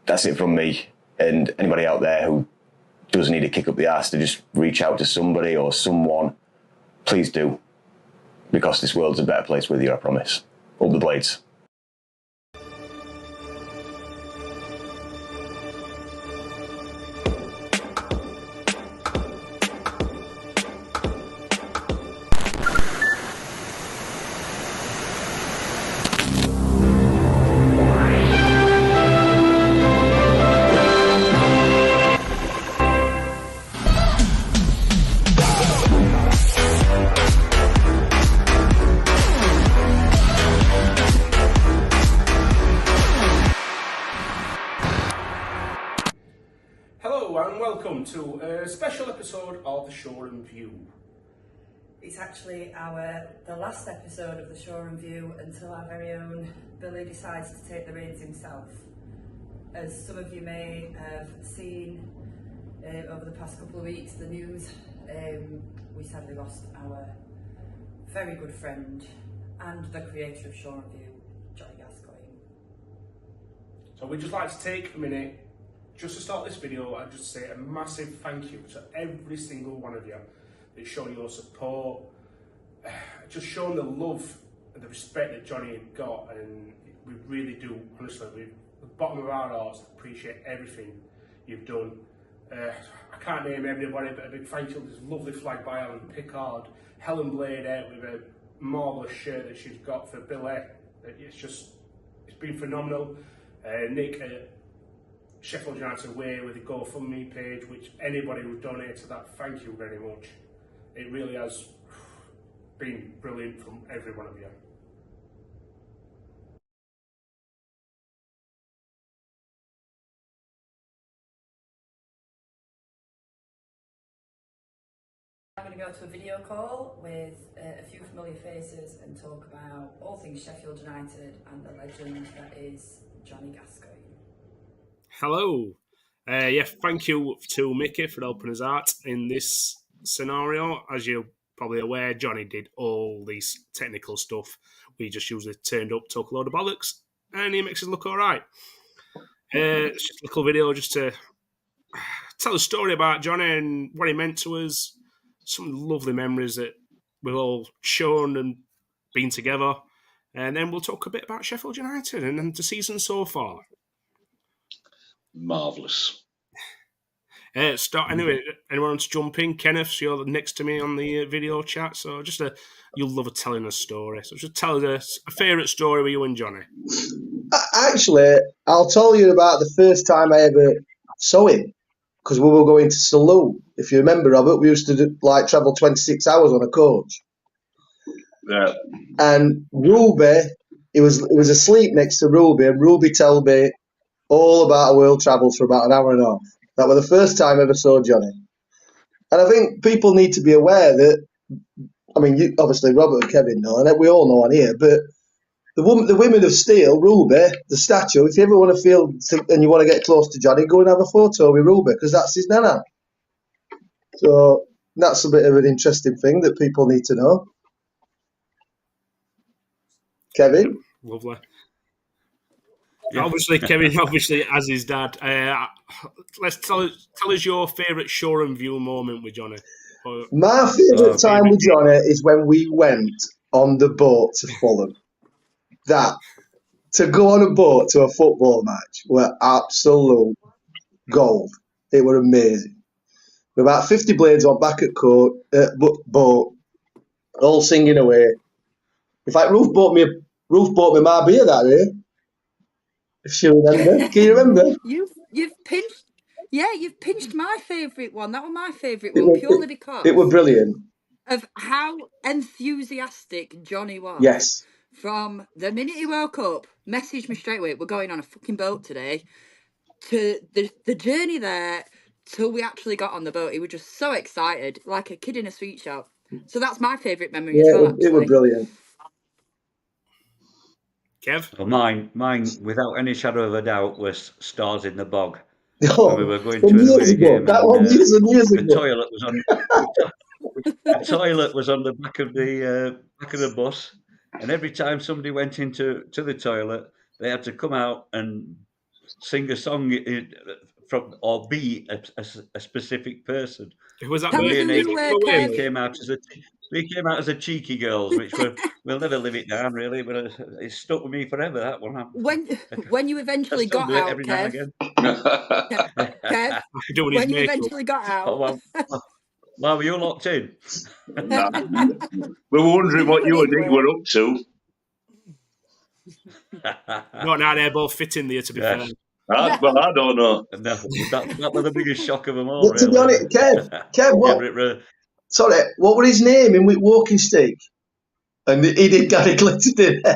that's it from me. And anybody out there who does need a kick up the arse to just reach out to somebody or someone, please do. Because this world's a better place with you, I promise. Up the blades. To a special episode of the Shoreham View. It's actually the last episode of the Shoreham View until our very own Billy decides to take the reins himself. As some of you may have seen over the past couple of weeks, the news, we sadly lost our very good friend and the creator of Shoreham View, Jonny Gascoigne. So we'd just like to take a minute just to start this video and just say a massive thank you to every single one of you that's shown your support, just showing the love and the respect that Jonny got, and we really do, honestly, we, the bottom of our hearts, appreciate everything you've done. I can't name everybody, but a big thank you to this lovely flag by Alan Pickard, Helen Blade out with a marvellous shirt that she's got for Billy. It's been phenomenal. Nick Sheffield United Way with the GoFundMe page, which anybody who donated to that, thank you very much. It really has been brilliant from every one of you. I'm going to go to a video call with a few familiar faces and talk about all things Sheffield United and the legend that is Jonny Gascoigne. Hello. Thank you to Mickey for helping us out in this scenario. As you're probably aware, Jonny did all this technical stuff. We just usually turned up, talk a load of bollocks, and he makes us look all right. It's just a little video just to tell a story about Jonny and what he meant to us, some lovely memories that we've all shown and been together, and then we'll talk a bit about Sheffield United and the season so far. Marvellous. Anyway, anyone wants to jump in? Kenneth, you're next to me on the video chat, so you'll love telling a story. So just tell us a favourite story with you and Jonny. Actually, I'll tell you about the first time I ever saw him, because we were going to Salou. If you remember, Robert, we used to travel 26 hours on a coach. Yeah. And Ruby, he was asleep next to Ruby, and Ruby told me all about a world travel for about an hour and a half. That was the first time I ever saw Jonny. And I think people need to be aware that, I mean, obviously Robert and Kevin know, and we all know on here, but the Women of Steel, Ruby, the statue, if you ever want to feel and you want to get close to Jonny, go and have a photo with Ruby, because that's his nana. So that's a bit of an interesting thing that people need to know. Kevin? Lovely. Obviously, Kevin, as his dad. Let's tell us your favourite Shoreham View moment with Jonny. My favourite time with Jonny is when we went on the boat to Fulham. That, to go on a boat to a football match, were absolute gold. It were amazing. With about 50 blades on back at boat, all singing away. In fact, Ruth bought me my beer that day. If you remember. Can you remember? You've pinched my favourite one. That was my favourite one, purely because it was brilliant of how enthusiastic Jonny was. Yes. From the minute he woke up, messaged me straight away, we're going on a fucking boat today, to the journey there till we actually got on the boat. He was just so excited, like a kid in a sweet shop. So that's my favourite memory as well, actually. It was brilliant. Kev? Well, mine, without any shadow of a doubt, was Stars in the Bog. Oh, when we were going to an away game. That one years and years ago. The toilet was on the back of the bus, and every time somebody went into the toilet, they had to come out and sing a song from or be a specific person. Who was that? Tell us Me who and you were, Kev. we came out as a cheeky girls, which we'll never live it down really, but it's stuck with me forever. That one. When you eventually I still got do it out, every now and Kev. again. Kev, Doing his when you makeup. eventually got out. Oh, well, why were you locked in? Nah. We were wondering what you and Nick were up to. No, now they're both fitting there, to be fair. Well, I don't know. No, that was the biggest shock of them all, To be honest, really. Kev, what? Sorry, what was his name in Walking Stick? And he did Gary Glitter, didn't he?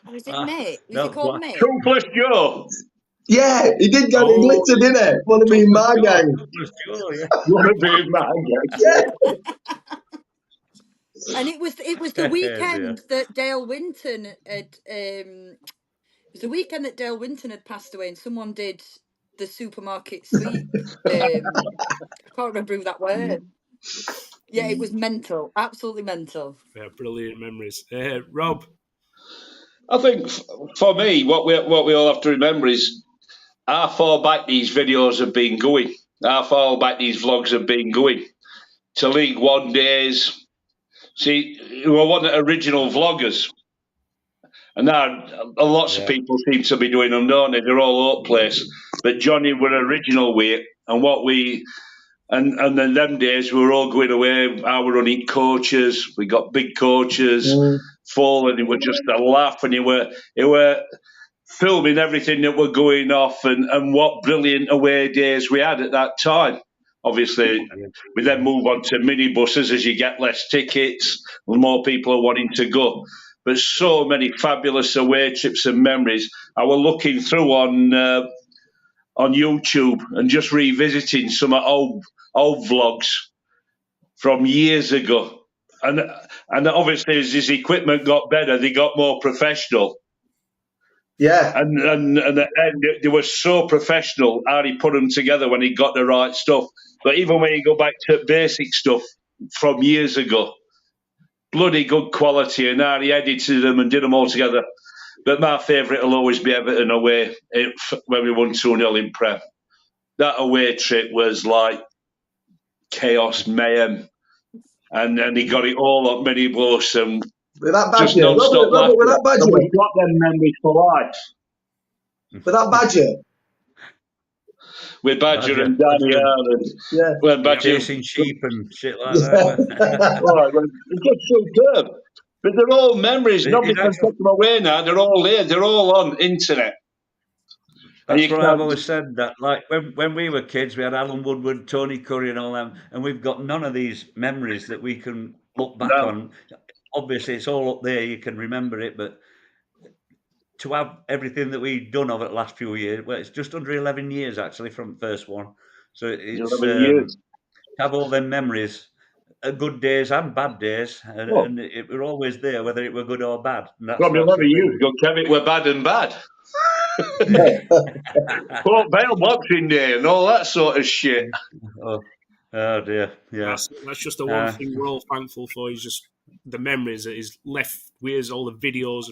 Was it Mick? Was he called Mick? Toothless Joe. Yeah, he did Gary Glitter, didn't he? Want to be in my gang? Want to be in my gang? Yeah. And it was the weekend that Dale Winton had it was the weekend that Dale Winton had passed away, and someone did the supermarket sweep. I can't remember who that were. Yeah, it was mental, absolutely mental. Yeah, brilliant memories. Rob, I think for me, what we all have to remember is how far back these videos have been going, how far back these vlogs have been going. To League One days. See, we were one of the original vloggers. And now lots of people seem to be doing them, don't they? They're all over the place. But Johnny were original with it. And then them days we were all going away, I were running coaches, we got big coaches, full, and it was just a laugh, and it were filming everything that were going off, and what brilliant away days we had at that time. Obviously, we then move on to minibuses as you get less tickets, more people are wanting to go. But so many fabulous away trips and memories. I was looking through on YouTube and just revisiting some old vlogs from years ago. And obviously, as his equipment got better, they got more professional. Yeah. And they were so professional how he put them together when he got the right stuff. But even when you go back to basic stuff from years ago, bloody good quality, and how he edited them and did them all together. But my favourite will always be Everton away when we won 2-0 in Prem. That away trip was like chaos, mayhem. And he got it all up minibus and with that badger, just non-stop Robert, with that badger. And we've got them memories for life. With that badger? With Badger and Daniel and Badger chasing sheep and shit like that. It's just superb. But they're all memories. Nobody can take them away now. They're all there. They're all on internet. That's what I've always said. That like when we were kids, we had Alan Woodward, Tony Curry, and all them, and we've got none of these memories that we can look back on. Obviously, it's all up there. You can remember it, but to have everything that we've done over the last few years, well, it's just under 11 years actually from the first one. So it's 11 years. To have all them memories, good days and bad days, and it were always there, whether it were good or bad. From 11 years ago, Kevin, were bad and bad. Port Vale Boxing Day and all that sort of shit. Oh dear, yeah. That's just the one thing we're all thankful for. Is just the memories that is left with us, all the videos.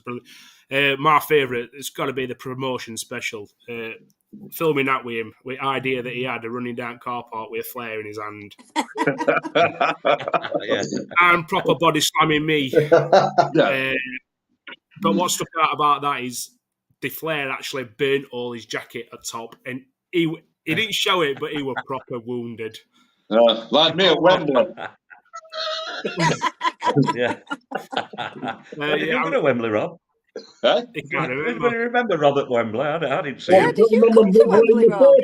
My favourite, it's got to be the promotion special. Filming that with him, with the idea that he had of running down car park with a flare in his hand. And proper body slamming me. But what stuck out about that is the flare actually burnt all his jacket at top, and he didn't show it, but he was proper wounded. Like me at Wembley. Did you go to Wembley, Rob? Huh? Everybody remember Rob at Wembley? I didn't see him. Did you come to Wembley, Rob?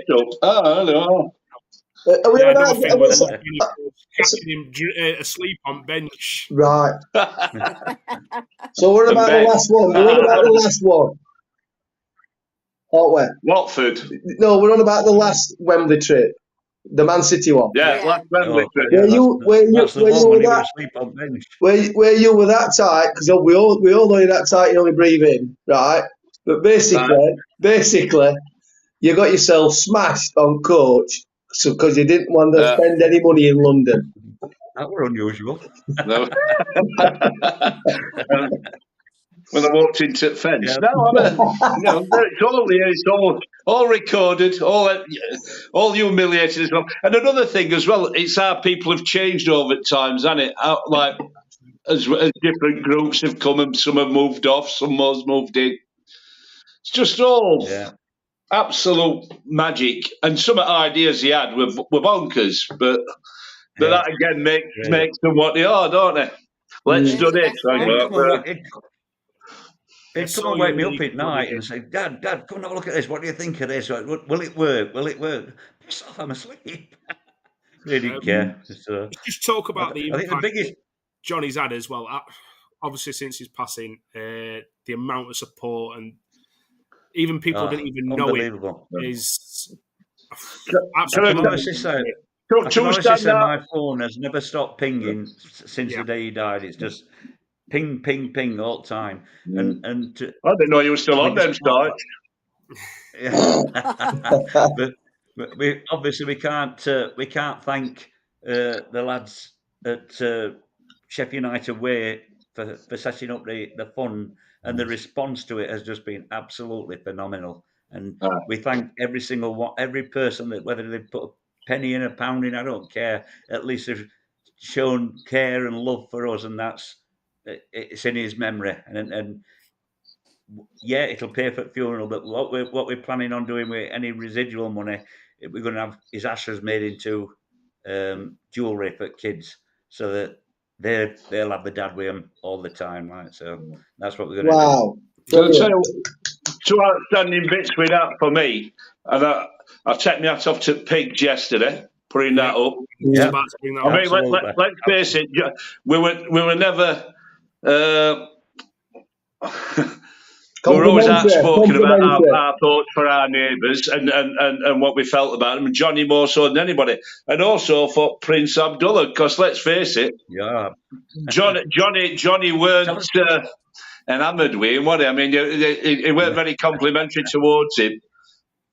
Oh, Are we catching him asleep on bench. Right. So what about the last one? What about the last one? Aren't we? Watford. No, we're on about the last Wembley trip. The Man City one. Yeah, last Wembley trip. Were you were that tight? Because we all know you're that tight. You only breathe in, right? But basically, you got yourself smashed on coach, because you didn't want to spend any money in London. That were unusual. No. when I walked into the fence. Yeah. No, it's all recorded, all humiliated as well. And another thing as well, it's how people have changed over times, hasn't it? Like as different groups have come and some have moved off, some more moved in. It's just all absolute magic. And some ideas he had were bonkers, but that again makes them what they are, don't they? Let's do this. He'd come and wake me up at night and say, Dad, come and have a look at this. What do you think of this? Will it work? Will it work? Piss off, I'm asleep. They didn't care. So, just talk about the impact I think the biggest Johnny's had as well. Obviously, since his passing, the amount of support and even people didn't even know it is absolutely. I can honestly say my phone has never stopped pinging since the day he died. It's just ping, ping, ping all the time. And I didn't know you were still on them starts. But we obviously can't thank the lads at Sheffield United Way for setting up the fund, and the response to it has just been absolutely phenomenal. And we thank every person that, whether they put a penny in, a pound in, I don't care. At least they've shown care and love for us, and it's in his memory. And yeah, it'll pay for the funeral. But what we're planning on doing with any residual money, we're going to have his ashes made into jewellery for kids, so that they'll have the dad with them all the time, right? So that's what we're going to do. Wow. I'll tell you, two outstanding bits with that for me, and I've taken my hat off to Pigs yesterday, putting that up. Yeah. I mean, let's face it, we were never. We were always outspoken about our thoughts for our neighbours and what we felt about them, and Johnny more so than anybody, and also for Prince Abdullah, because let's face it, Johnny weren't enamoured with him, was he? I mean, he weren't very complimentary towards him.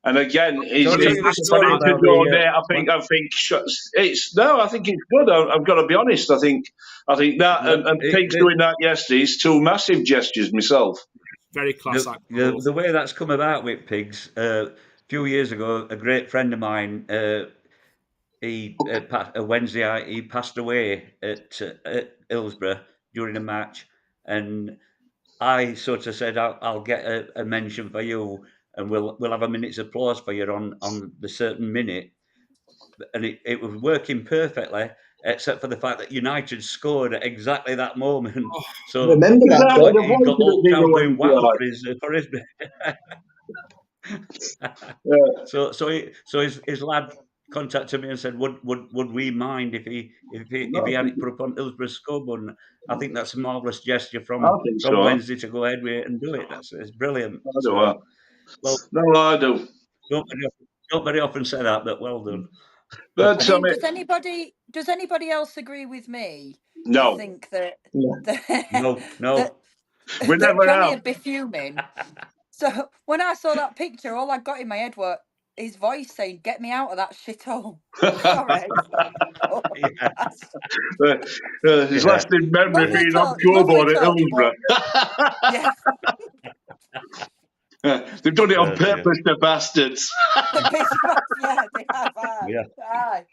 And again, I think it's good. I've got to be honest. I think that and Pigs doing that yesterday is two massive gestures myself. Very class. The way that's come about with Pigs, a few years ago, a great friend of mine, a Wednesday night, he passed away at Hillsborough during a match, and I sort of said, I'll get a mention for you, and we'll have a minute's applause for you on the certain minute. And it was working perfectly, except for the fact that United scored at exactly that moment. So remember that? He got all crowd going wild for his. So his lad contacted me and said, "Would we mind if he had it put up on Hillsborough scoreboard?" And I think that's a marvellous gesture from Wednesday to go ahead with it and do it. It's brilliant. I do. Don't very often say that, but well done. But does anybody else agree with me? No. I think that no. We never Johnny would be fuming. So when I saw that picture, all I got in my head was his voice saying, "Get me out of that shithole." Sorry. His lasting memory being on scoreboard at Hillsborough. They've done it on purpose, the bastards. Yeah, they have. Aye.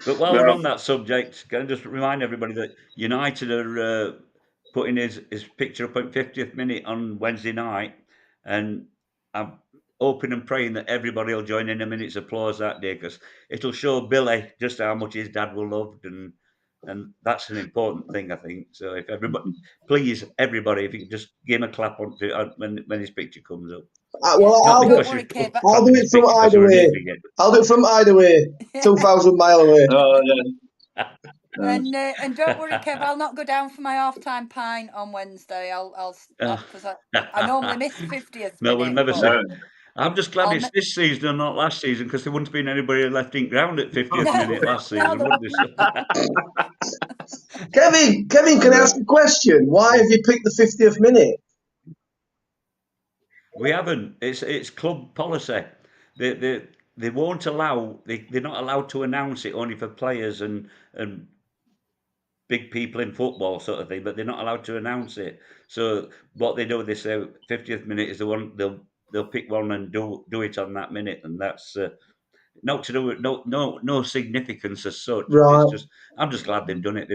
But while we're on that subject, can I just remind everybody that United are putting his picture up at 50th minute on Wednesday night, and I'm hoping and praying that everybody will join in a minute's applause that day, because it'll show Billy just how much his dad will loved, and that's an important thing, I think. So if everybody, please, everybody, if you could just give him a clap on when his picture comes up. I'll do it from either way. I'll do it from either way. 2,000 mile away. Oh, yeah. And don't worry, Kev. I'll not go down for my half-time pint on Wednesday. I'll because I normally miss 50th. No, we'll never say. I'm just glad it's this season and not last season, because there wouldn't have been anybody left in ground at 50th minute last season, would there? Kevin, can I ask a question? Why have you picked the 50th minute? We haven't. It's club policy. They won't allow. They're not allowed to announce it only for players and big people in football sort of thing, but they're not allowed to announce it. So what they do, they say 50th minute is the one they'll pick one and do it on that minute, and that's not to do with no significance as such. Right. It's just I'm just glad they've done it.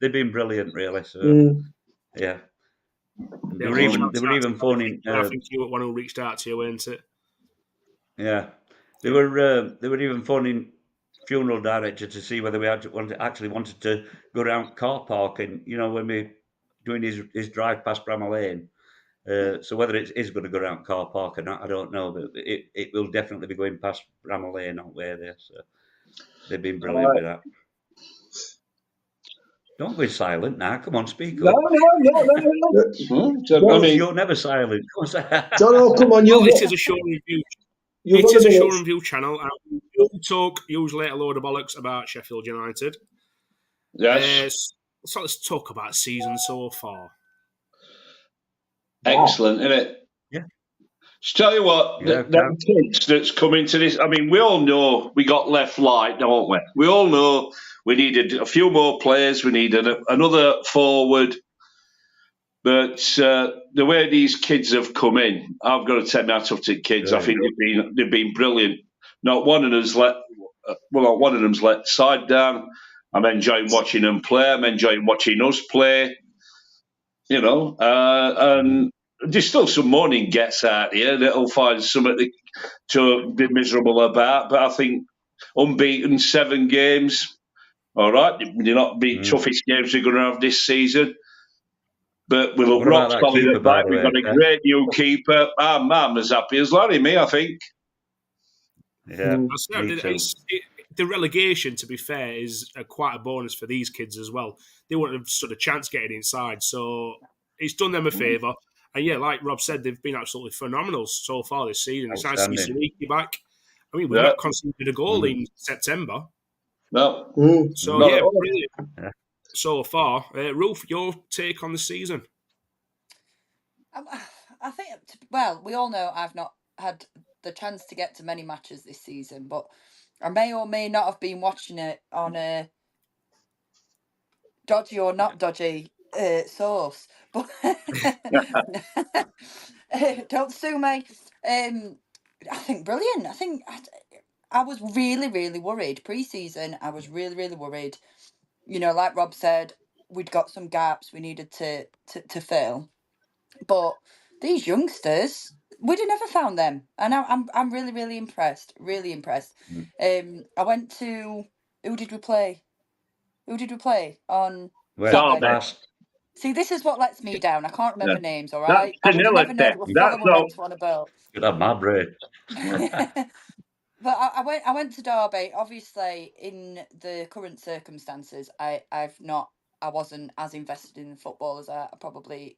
They've been brilliant, really. So yeah. They were even phoning. I think you were one who reached out to you, weren't it? Yeah, they were even phoning funeral director to see whether we actually wanted to go around car parking. You know, when we doing his drive past Bramall Lane. So whether it is going to go around car park or not, I don't know. But it will definitely be going past Bramall Lane on way there. So they've been brilliant with that. Don't be silent now. Come on, speak up. No. You're never silent. Don't come on, you. This is a Shoreham View. It is a Shoreham View channel. And we'll talk usually a load of bollocks about Sheffield United. Yes. So let's talk about season so far. Excellent, isn't it? Yeah. Just tell you what, the kids that's come into this. I mean, we all know we got left light, don't we? We all know we needed a few more players. We needed another forward. But the way these kids have come in, I've got to take my hat off to the kids. I think they've been brilliant. Not one of them's let the side down. I'm enjoying watching them play. I'm enjoying watching us play. You know, and there's still some morning gets out here that'll find something to be miserable about. But I think unbeaten 7 games, all right, they're not the toughest games we're going to have this season. But we look rock solid at back. We've got a great new keeper. I'm as happy as Larry, me, I think. Yeah, the relegation, to be fair, is quite a bonus for these kids as well. They won't have sort of chance getting inside, so it's done them a favour. And yeah, like Rob said, they've been absolutely phenomenal so far this season. It's nice to see Sariki back. I mean, we've not conceded a goal in September. No. So yeah, brilliant. Yeah. So far, Rolf, your take on the season? I think, well, we all know I've not had the chance to get to many matches this season, but I may or may not have been watching it on a dodgy or not dodgy source. But don't sue me. I think brilliant. I think I was really, really worried pre-season. I was really, really worried. You know, like Rob said, we'd got some gaps we needed to fill, but these youngsters, we'd have never found them, and I'm really, really impressed. Really impressed. I went to who did we play on Saturday? See, this is what lets me down. I can't remember names. All right, I would never know what we went to on a boat. You'd have my brain. But I went to Derby. Obviously, in the current circumstances, I wasn't as invested in football as I probably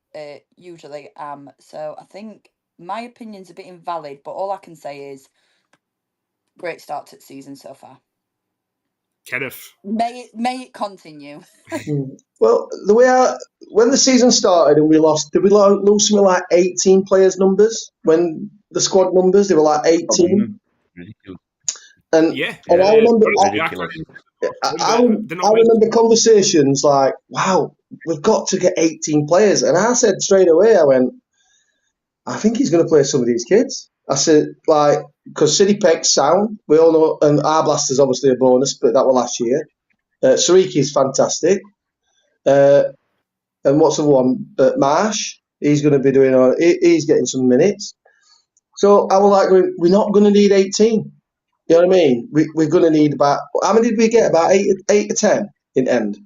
usually am. So I think my opinion's a bit invalid, but all I can say is great start to the season so far. Kenneth, may it continue. Well, when the season started and we lost, did we lose something like 18 players' numbers? When the squad numbers, they were like 18. And I remember, I remember conversations like, "Wow, we've got to get 18 players." And I said straight away, I think he's going to play some of these kids. I said, because City Peck's sound, we all know, and Arblaster's obviously a bonus, but that was last year. Sariki's fantastic. And what's the one? Marsh, he's going to be he's getting some minutes. So I was like, we're not going to need 18. You know what I mean? We're going to need about, how many did we get? About 8 to 10 in end?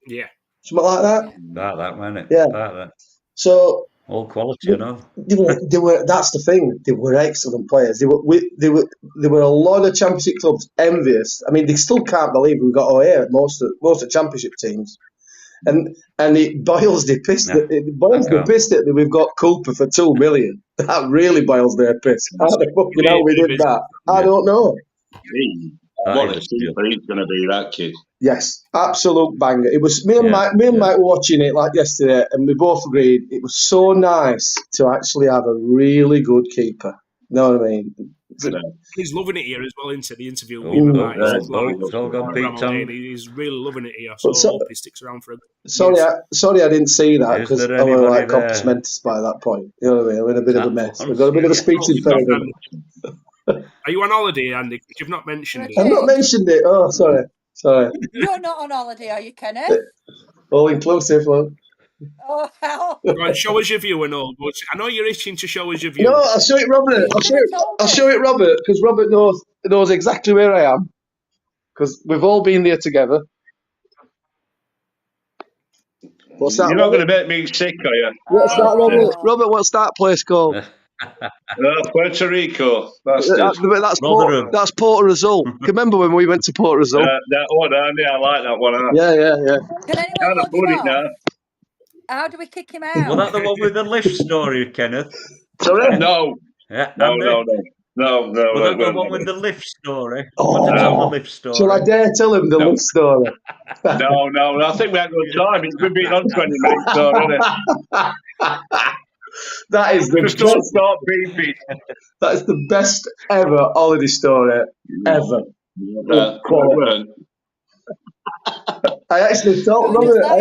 Yeah. Something like that? About that, wasn't it? Yeah. About that. So, all quality, enough. They were. That's the thing. They were excellent players. There were a lot of Championship clubs envious. I mean, they still can't believe we got away at most of Championship teams. And it boils their piss. Their piss that we've got Cooper for $2 million. That really boils their piss. How the fucking hell we did that? I don't know. What a keeper he's going to be, that kid. Yes, absolute banger. It was me and Mike were watching it like yesterday, and we both agreed it was so nice to actually have a really good keeper. You know what I mean? He's loving it here as well, into the interview. It's all gone Pete Tong. He's really loving it here, so I hope he sticks around for a Sorry, I didn't see that because I was like there? compass mentis by that point. You know what I mean? I'm in a bit of a mess. We've got a bit of a speech impediment. Are you on holiday, Andy? Because you've not mentioned it. I've not mentioned it. Oh, sorry. You're not on holiday, are you, Kenneth? All inclusive, look. Oh, hell. Right, show us your view and all. But I know you're itching to show us your view. No, I'll show it Robert. I'll show it Robert, because Robert knows exactly where I am, because we've all been there together. What's that? You're not going to make me sick, are you? What's that, Robert? Robert, what's that place called? Puerto Rico. That's Port Result. Can you remember when we went to Port Result? That one, Andy, I like that one. Yeah. Can anyone log him now. How do we kick him out? Was that the one with the lift story, Kenneth? Sorry? No. Yeah, No. Was that the one with the lift story? Oh, tell the lift story. Shall I dare tell him the lift story? No. I think we haven't got time. We've been on 20 minutes already. That is the Just best. don't start beeping. That is the best ever holiday story ever. I actually told Robert. I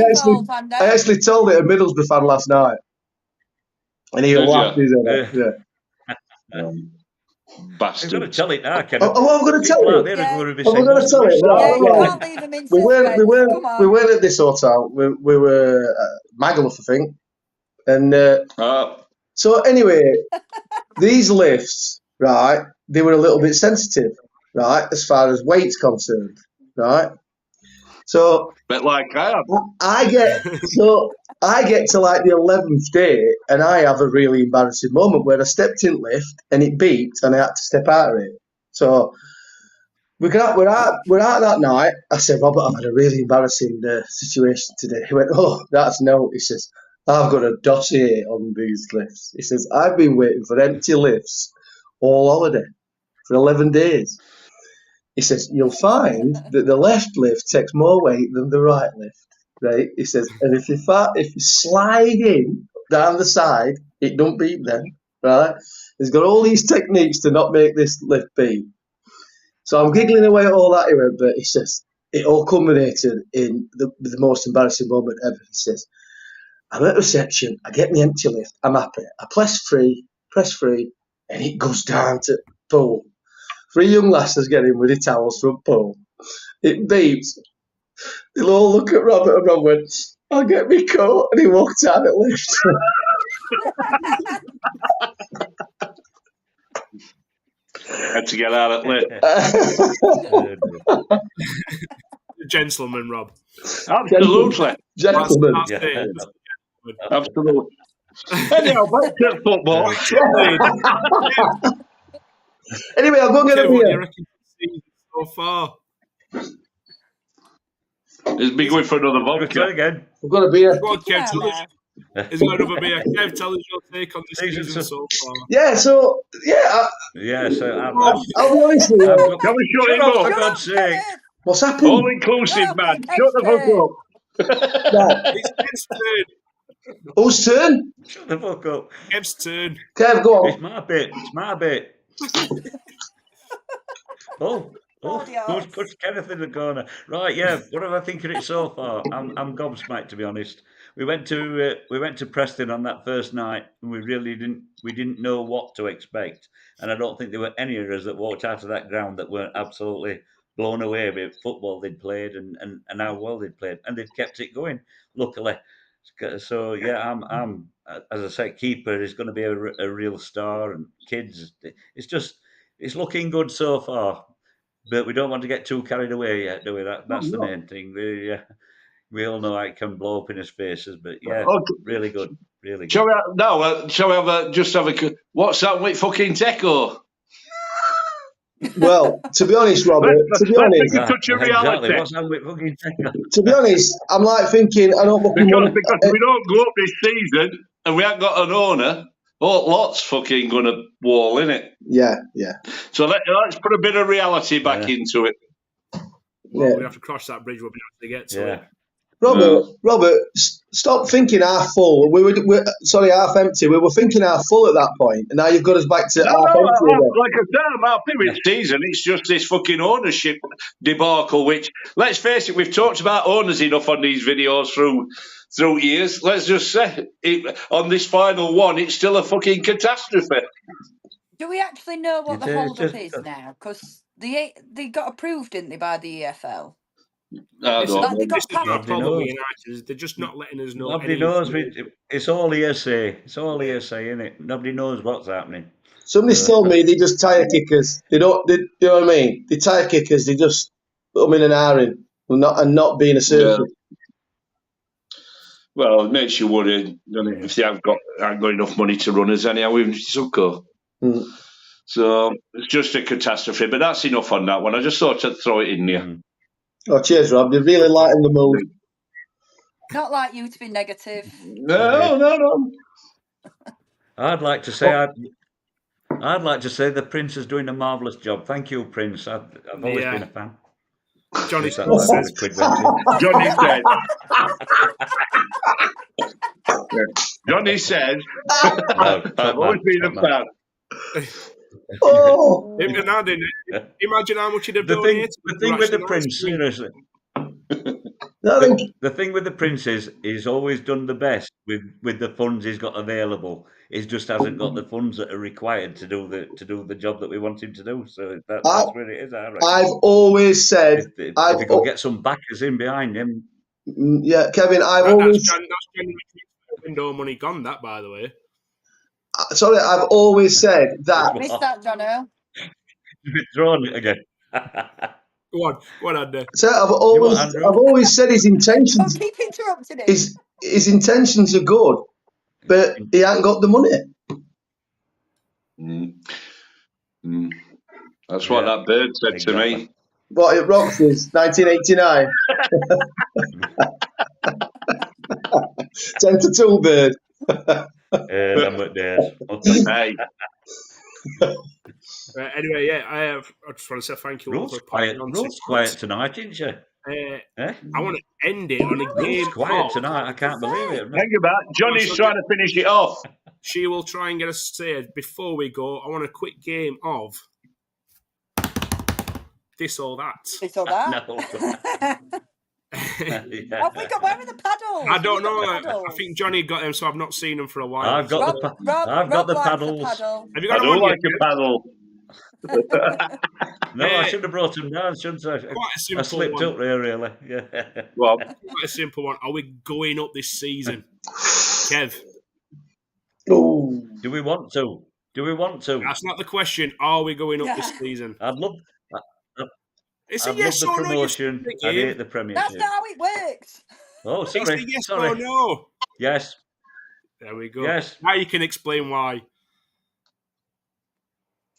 actually told it a Middlesbrough fan last night, and he laughed his head off. Yeah. Bastard. I'm going to tell it now, Kenneth. I'm going to tell it. I'm going to tell it. You can't leave him in suspense. We weren't at this hotel. We were at Magaluf, I think. And so anyway, these lifts, right? They were a little bit sensitive, right, as far as weight's concerned, right? So, but like I get to like the 11th day, and I have a really embarrassing moment where I stepped in lift and it beeped, and I had to step out of it. So we're out that night. I said, Robert, I've had a really embarrassing situation today. He went, oh, that's no. He says, I've got a dossier on these lifts. He says, I've been waiting for empty lifts all holiday for 11 days. He says, you'll find that the left lift takes more weight than the right lift, right? He says, and if you slide in down the side, it don't beep then, right? He's got all these techniques to not make this lift beep. So I'm giggling away at all that, he went, but he says, it all culminated in the most embarrassing moment ever. He says, I'm at reception, I get my empty lift, I'm happy. I press free, and it goes down to pool. 3 young lasses get in with their towels from pool. It beeps. They'll all look at Robert, and Rob went, I'll get me coat, and he walked out at lift. Had to get out at lift. Gentleman, Rob. Absolutely. Gentleman. Absolutely. Anyhow, back to football. Anyway, I'll go and get a beer. So far. It's been going for another vodka again. I've got a beer. Go on, Kev, tell us. Is there another beer? Kev, tell us your take on this season so far. Yeah, so, yeah. I'll be honest with you. Can we shut him up? For God's sake. What's happened? All inclusive, man. Shut the fuck up. Right. It's turn. Whose turn? Shut the fuck up. Kev's turn. Kev, go on. It's my bit. Push Kenneth in the corner. Right, yeah. What have I think of it so far? I'm gobsmacked, to be honest. We went to Preston on that first night, and we didn't know what to expect. And I don't think there were any of us that walked out of that ground that weren't absolutely blown away with football they'd played and how well they'd played, and they'd kept it going. Luckily, so yeah, I'm as I say, keeper is going to be a real star, and kids, it's looking good so far. But we don't want to get too carried away yet, do we? That's the main thing. We all know how it can blow up in his faces, but yeah, really good, really good. Shall we just have a... What's that with fucking Teco? Well, to be honest, Robert, touch of reality. What's that with fucking Teco? To be honest, I'm like thinking, I don't fucking want... Because we don't go up this season, and we haven't got an owner, lot's fucking going to wall, innit? Yeah. So let's put a bit of reality back into it. Well, we have to cross that bridge when we have to get to it. Robert, stop thinking half full. We're half empty. We were thinking half full at that point, and now you've got us back to half empty again. Like I said, I'm happy with season. It's just this fucking ownership debacle, which, let's face it, we've talked about owners enough on these videos through years. Let's just say, on this final one, it's still a fucking catastrophe. Do we actually know what the hold-up is now? Because they got approved, didn't they, by the EFL? This is Nobody our problem with United. They're just not letting us know. Nobody knows. It's all hearsay. It's all hearsay, isn't it? Nobody knows what's happening. Somebody's told me they just tire kickers. They don't. You know what I mean? They tire kickers. They just put them in an iron and not being assertive. Yeah. Well, it makes you worry, doesn't it? If they haven't got enough money to run us anyhow, even Suko. So it's just a catastrophe. But that's enough on that one. I just thought I'd throw it in there. Oh, cheers, Rob. You're really lighting the mood. Not like you to be negative. No. I'd like to say the Prince is doing a marvellous job. Thank you, Prince. I've always been a fan. Johnny said. Johnny said. I've always been a fan. Imagine how much he'd have donated. The thing with the Prince, seriously. The thing with the Prince is he's always done the best with the funds he's got available. He just hasn't got the funds that are required to do the job that we want him to do. So that's where it is. I've always said if he could get some backers in behind him. Yeah, Kevin. That's window money gone. That, by the way. Sorry, I've always said that. Missed that, Jono. You've withdrawn it again. What Andy? So I've always said his intentions. Don't keep interrupting him. His intentions are good, but he ain't got the money. That's what that bird said to me. What, it rocks is 1989. 10 to 2 bird. Anyway, I just want to say thank you all for putting on. Ruth's quiet tonight, didn't she? I want to end it on a game. Quiet tonight. I can't believe it. Think about Johnny's trying to finish it off. She will try and get us started. Before we go, I want a quick game of this or that. This or that. No. Have we got? Where are the paddles? I don't know. I think Johnny got them, so I've not seen them for a while. I've got the paddles. Have you got them? I don't like a paddle. No, I should have brought them down, shouldn't I? Quite a simple I slipped one. up there, really. Yeah. Well, quite a simple one. Are we going up this season, Kev? Oh. Do we want to? That's not the question. Are we going up this season? I'd love. It's I a yes love the or promotion. No. I hate the Premiership. That's not how it works. Oh, sorry. It's a yes sorry. or no. Yes. There we go. Yes. Now you can explain why.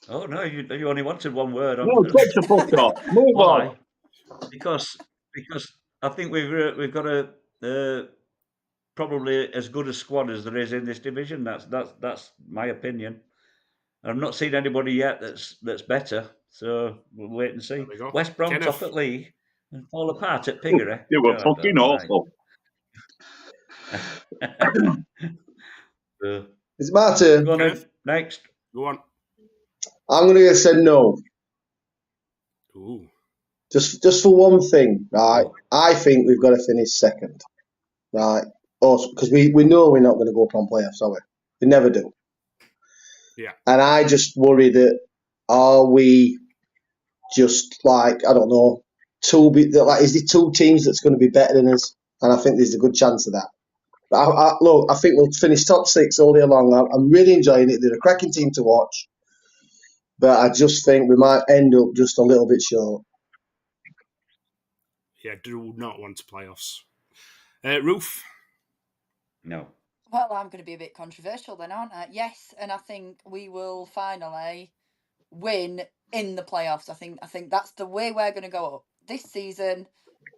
Oh no, you only wanted one word. No, take the fuck off. Move on. Because I think we've got a probably as good a squad as there is in this division. That's my opinion. I've not seen anybody yet that's better. So we'll wait and see. West Brom top at league and fall apart at Piggery. They were fucking awful. It's my turn. Go on, next. Go on. I'm going to say no. Ooh. Just for one thing, right? I think we've got to finish second, right? Because we know we're not going to go up on playoffs, are we? We never do. Yeah. And I just worry that are we just like, I don't know, is there two teams that's going to be better than us? And I think there's a good chance of that. But look, I think we'll finish top 6 all day long. I'm really enjoying it. They're a cracking team to watch. But I just think we might end up just a little bit short. Yeah, do not want to playoffs. Ruth? No. Well, I'm going to be a bit controversial then, aren't I? Yes, and I think we will finally win in the playoffs. I think that's the way we're going to go up this season.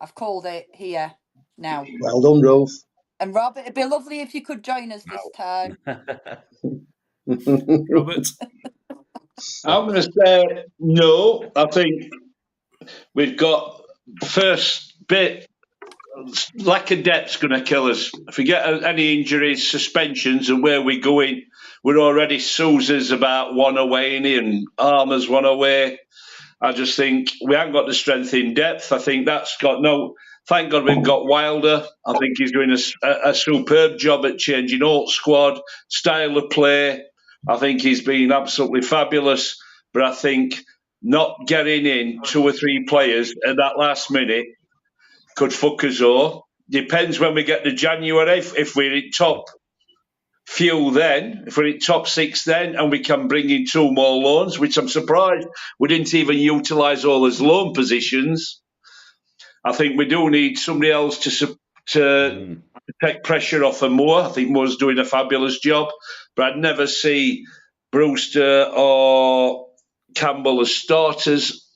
I've called it here now. Well done, Ruth. And Rob, it'd be lovely if you could join us this time. Robert? I'm going to say no. I think we've got first bit lack of depth's going to kill us. If we get any injuries, suspensions, and where we're going, we're already Sousa's about one away and Armour's one away. I just think we haven't got the strength in depth. I think that's got no. Thank God we've got Wilder. I think he's doing a superb job at changing all squad, style of play. I think he's been absolutely fabulous. But I think not getting in 2 or 3 players at that last minute could fuck us all. Depends when we get to January. If we're in top few then, if we're in top 6 then, and we can bring in 2 more loans, which I'm surprised we didn't even utilise all his loan positions. I think we do need somebody else to take pressure off of Moore. I think Moore's doing a fabulous job, but I'd never see Brewster or Campbell as starters,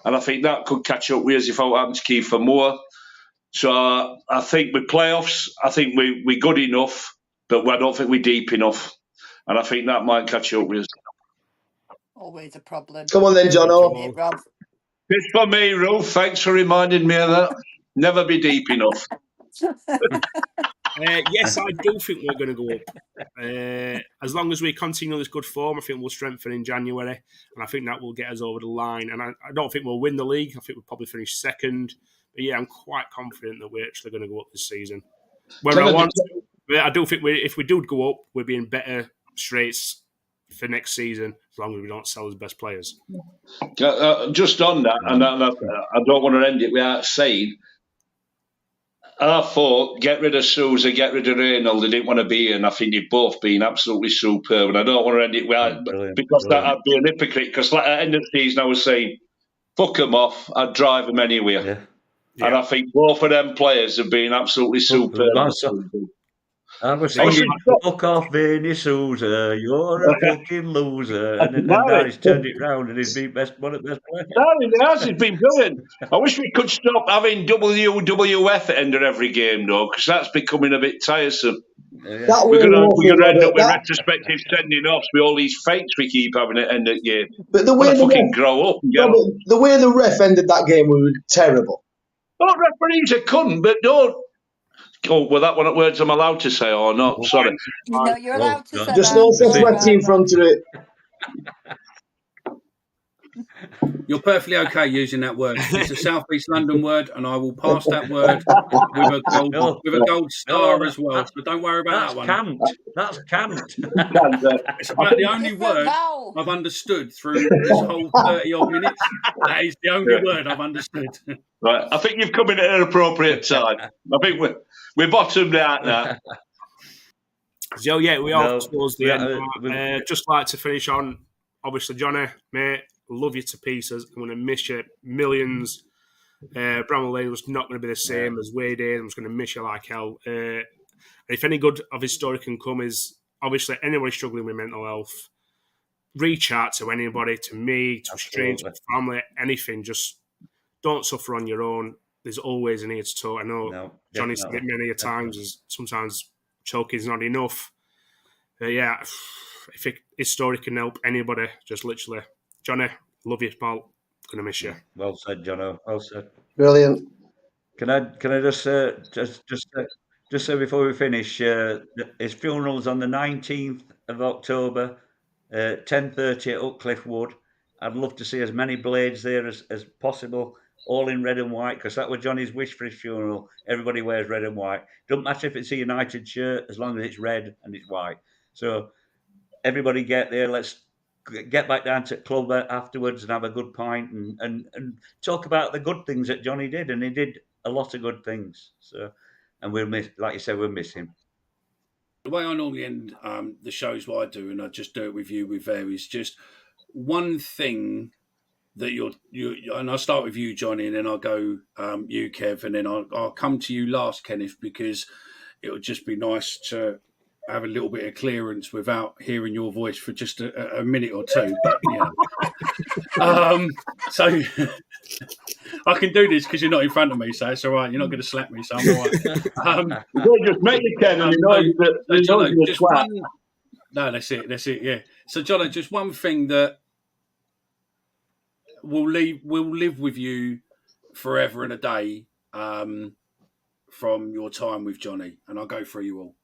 and I think that could catch up with us if I happen to keep for Moore. So I think with playoffs, I think we're good enough, but I don't think we're deep enough, and I think that might catch up with us. Always a problem. Come on then, Jono. It's for me, Ruth. Thanks for reminding me of that. Never be deep enough. Yes, I do think we're going to go up. As long as we continue this good form, I think we'll strengthen in January, and I think that will get us over the line. And I don't think we'll win the league. I think we'll probably finish 2nd. But yeah, I'm quite confident that we're actually going to go up this season. I do think if we do go up, we'll be in better straits for next season, as long as we don't sell as best players. Just on that, and I don't want to end it without saying, I thought, get rid of Sousa, get rid of Reynolds. They didn't want to be here, and I think they've both been absolutely superb. And I don't want to end it without, because that I'd be an hypocrite. Because at the end of the season, I was saying, fuck them off, I'd drive them anywhere. Yeah. And I think both of them players have been absolutely superb. I was saying, fuck off, Vinny Sousa, you're a fucking loser. And then he's turned it round and he's been one of the best players. No, he has. He's been brilliant. I wish we could stop having WWF at the end of every game, though, because that's becoming a bit tiresome. Yeah. We're going to end up with retrospective sending offs with all these fakes we keep having at the end of the game. But the way grow up. The way the ref ended that game was terrible. Well, referees are cunt, but don't. Oh, well, that one at words I'm allowed to say or not? Sorry. No, you're allowed to say just no sweaty in front of it. You're perfectly okay using that word. It's a South East London word, and I will pass that word with a gold star as well. So don't worry about that one. That's camped. It's about the only word I've understood through this whole 30-odd minutes. That is the only word I've understood. Right. I think you've come in at an appropriate time. I think we're bottomed out now. So, yeah, we are towards the end. Just like to finish on, obviously, Jonny, mate, love you to pieces. I'm going to miss you millions. Bramall Lane was not going to be the same as Wade. I'm just going to miss you like hell. And if any good of his story can come is, obviously, anybody struggling with mental health, reach out to anybody, to me, to strangers, to family, anything. Just don't suffer on your own. There's always an ear to talk. I know Johnny's said it many a times, is sometimes choking's not enough. Yeah, if his story can help anybody, just literally, Jonny, love you, pal. Gonna miss you. Well said, Jono. Well said. Brilliant. Can I just say before we finish, his funeral's on the 19th of October, 10:30 at Uckliffe Wood. I'd love to see as many blades there as possible, all in red and white, because that was Johnny's wish for his funeral. Everybody wears red and white. Doesn't matter if it's a United shirt, as long as it's red and it's white. So everybody get there. Let's get back down to the club afterwards and have a good pint and talk about the good things that Jonny did. And he did a lot of good things. So, and we'll miss, like you said, we'll miss him. The way I normally end the shows, what I do, and I just do it with you, with is just one thing that you and I'll start with you, Jonny, and then I'll go you, Kev, and then I'll come to you last, Kenneth, because it would just be nice to have a little bit of clearance without hearing your voice for just a minute or two. But, so I can do this because you're not in front of me, so it's all right. You're not going to slap me, so I'm all right. Just make it, Ken, and no, that's it, yeah. So, Jonny, just one thing that will live with you forever and a day from your time with Jonny? And I'll go through you all.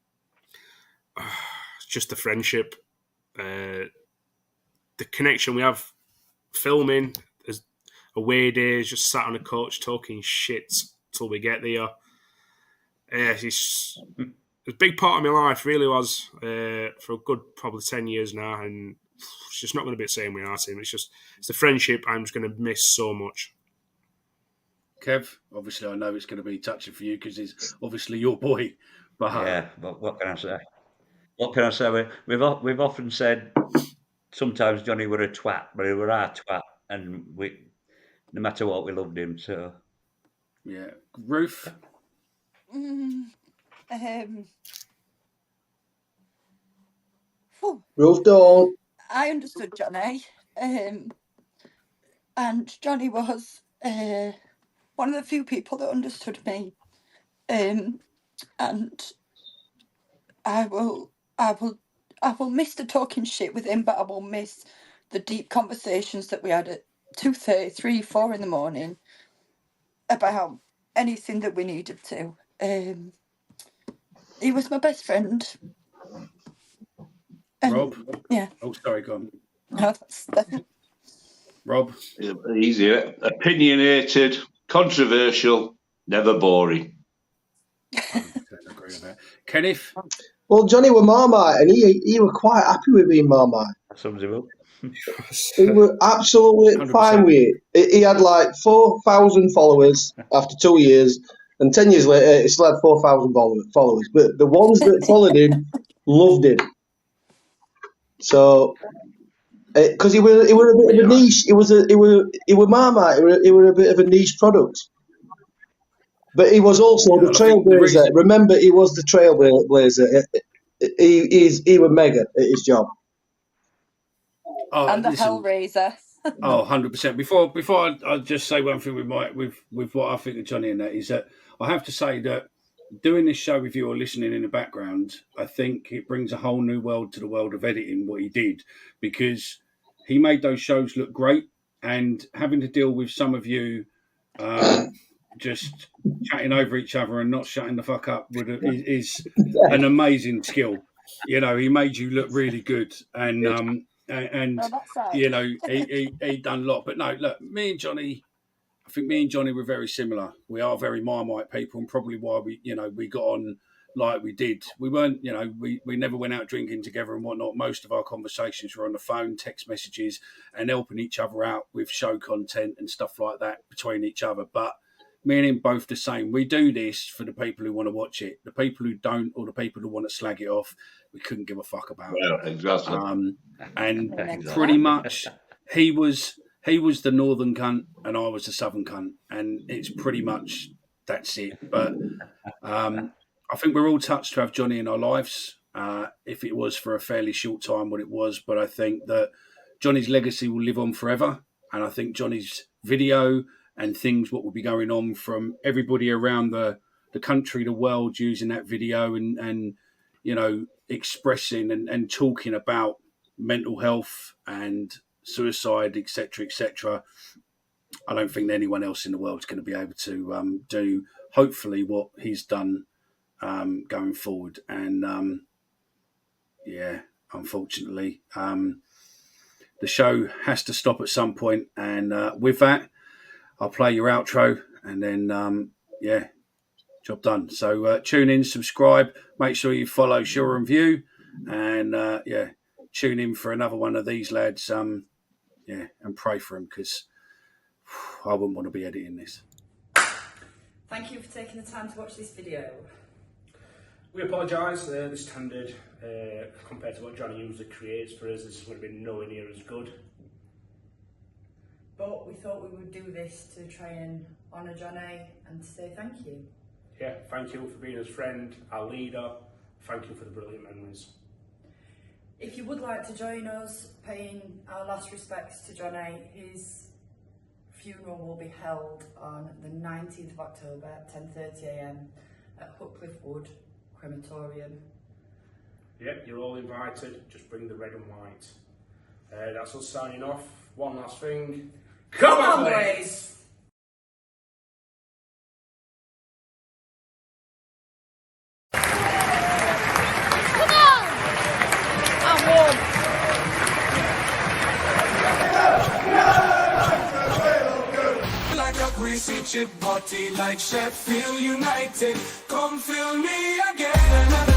Just the friendship, the connection we have filming, as away days, just sat on a coach talking shit till we get there. It's a big part of my life, really was, for a good probably 10 years now, and it's just not going to be the same without him. It's the friendship I'm just going to miss so much. Kev, obviously I know it's going to be touching for you because he's obviously your boy. But yeah, but what can I say? What can I say? We've often said sometimes Jonny were a twat, but he were our twat, and no matter what, we loved him. So yeah, Ruth. Ruth, don't. I understood Jonny, and Jonny was one of the few people that understood me, and I will miss the talking shit with him, but I will miss the deep conversations that we had at 2:30, 3, 4 in the morning about anything that we needed to. He was my best friend. Rob? Yeah. Oh, sorry, go on. No, Rob? Easier. Opinionated, controversial, never boring. 100% agree with that. Kenneth? Well, Jonny were Marmite, and he were quite happy with being Marmite. that sums him up. He were absolutely 100%. fine with it. He had like 4,000 followers after 2 years, and 10 years later, he still had 4,000 followers. But the ones that followed him loved him. So, because he were a bit of a niche, he were Marmite. He were a bit of a niche product. But he was also the trailblazer. Remember, he was the trailblazer. He was mega at his job. Oh, and the listen, Hellraiser. Oh, 100%. Before I just say one thing with what I think of Jonny and that is that I have to say that doing this show with you or listening in the background, I think it brings a whole new world to the world of editing, what he did, because he made those shows look great, and having to deal with some of you just chatting over each other and not shutting the fuck up is an amazing skill. You know, he made you look really good, and you know, he done a lot. But no, look, me and Jonny, I think me and Jonny were very similar. We are very Marmite people, and probably why we got on like we did. We weren't, we never went out drinking together and whatnot. Most of our conversations were on the phone, text messages, and helping each other out with show content and stuff like that between each other. But me and him both the same. We do this for the people who want to watch it. The people who don't, or the people who want to slag it off, we couldn't give a fuck about. Yeah, exactly. And pretty much he was the northern cunt and I was the southern cunt, and it's pretty much that's it. But I think we're all touched to have Jonny in our lives. If it was for a fairly short time, what it was, but I think that Jonny's legacy will live on forever, and I think Jonny's video and things what will be going on from everybody around the country, the world, using that video and expressing and talking about mental health and suicide, etc. I don't think anyone else in the world is going to be able to do hopefully what he's done going forward. And unfortunately, the show has to stop at some point. And with that, I'll play your outro, and then job done. So tune in, subscribe, make sure you follow Shoreham View, and tune in for another one of these lads. And pray for him, because I wouldn't want to be editing this. Thank you for taking the time to watch this video. We apologise. The standard compared to what Jonny usually creates for us, this would have been nowhere near as good. But we thought we would do this to try and honour Jonny and to say thank you. Yeah, thank you for being his friend, our leader. Thank you for the brilliant memories. If you would like to join us paying our last respects to Jonny, his funeral will be held on the 19th of October at 10:30 AM at Huckliffe Wood Crematorium. Yep, you're all invited. Just bring the red and white. That's us signing off. One last thing. Come on, boys! see chip body like Sheffield United. Come feel me again.